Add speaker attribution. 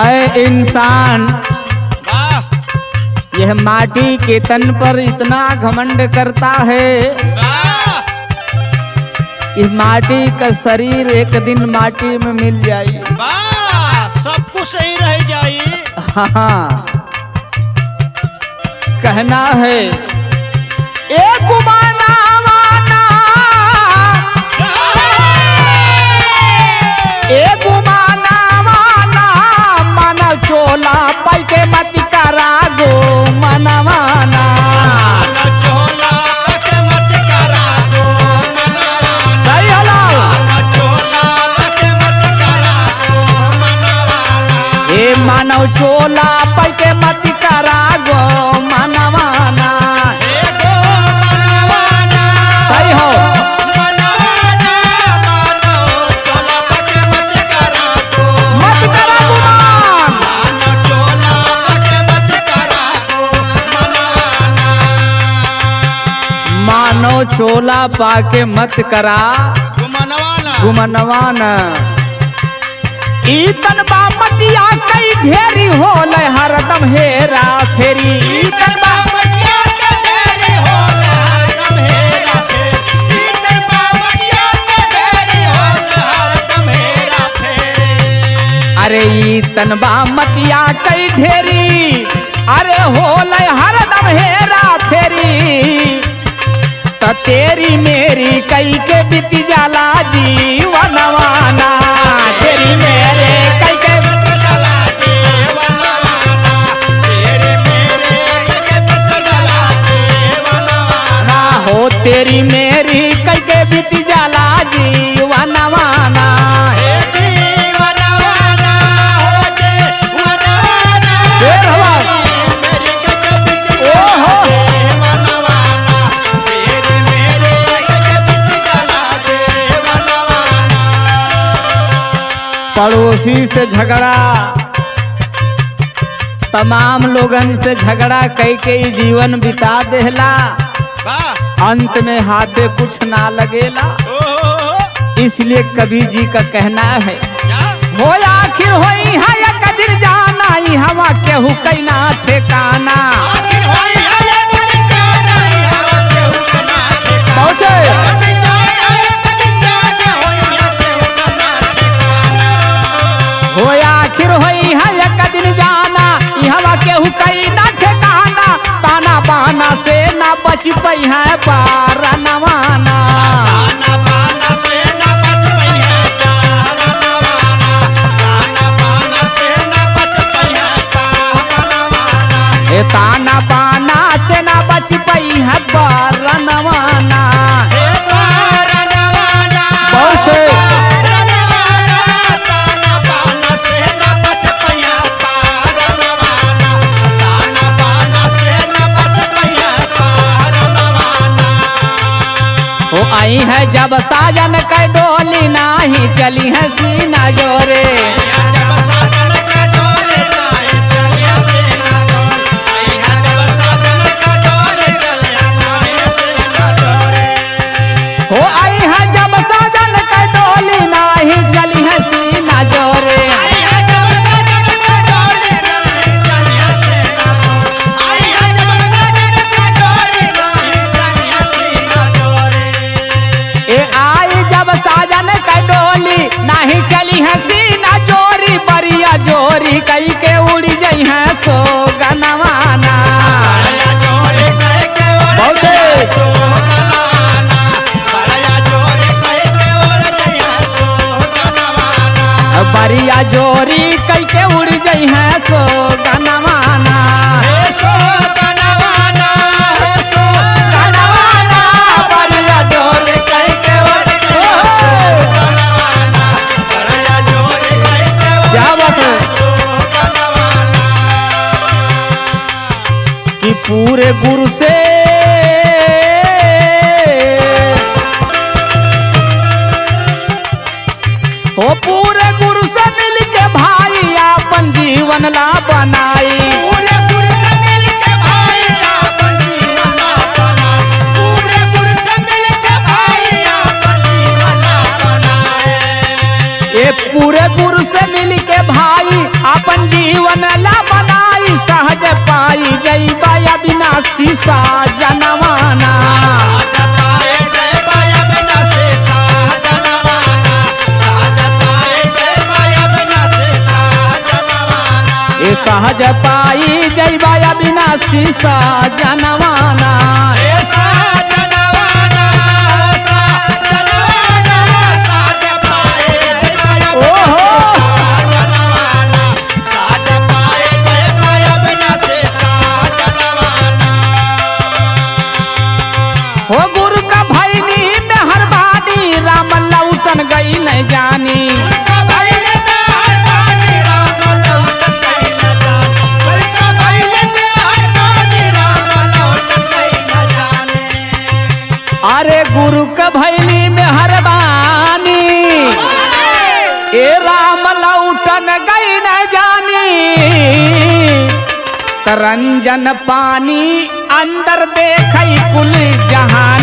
Speaker 1: आए इंसान यह माटी के तन पर इतना घमंड करता है, इस माटी का शरीर एक दिन माटी में मिल जाए,
Speaker 2: सब कुछ सही रह जाए।
Speaker 1: हाँ कहना है एक गुमाना माना, एक गुमाना माना, माना चोला पाई के मत करा गो मना माना, सही हलाल ए मानव चोला पाई के मत करा गो मना माना, सही हो मत करा गुमान, मानो चोला पाके मत करा गुमनवाना, ईतन बा मटिया कई ढेरी होल हरदम हेरा फेरी, ईतन बा अरे ईतन बा मटिया कई ढेरी, अरे होल हरदम हेरा फेरी, त तेरी मेरी कई के बीत जाला जीवनवाना, तेरी मेरे कई के ना हो, तेरी मेरी कई के बीत जाला जीवनवाना, शेर हवा ओहो पड़ोसी से झगड़ा, तमाम लोगन से झगड़ा कई कई जीवन बिता देला, अंत में हाथे कुछ ना लगेला, इसलिए कबीर जी का कहना है हो आखिर होई है एक दिन जाना, ही हवा केहू कई ना ठिकाना, पहुंचे हो आखिर होई है एक दिन जाना, यहाँ केहू कई ना ठिकाना, ताना बाना से ना बच पई है पारा नवाना, ए ताना बाना से ना बच पई है पारा नवाना, पहुंचे आई है जब साजन के डोली नाही चली है सीना जोरे, हो आई है जब साजन के डोली नाही चली है सीना जोरे, ए आई जब साजन का डोली नहीं चली है सीना जोरी, शीशा जनवाना हो गुरु का भैली में हर बानी राम लौटन गई नहीं जानी अरे गुरु का भैली में हर बानी ए राम लौटन गई नहीं जानी तरंजन पानी अंदर देखई कुल जहान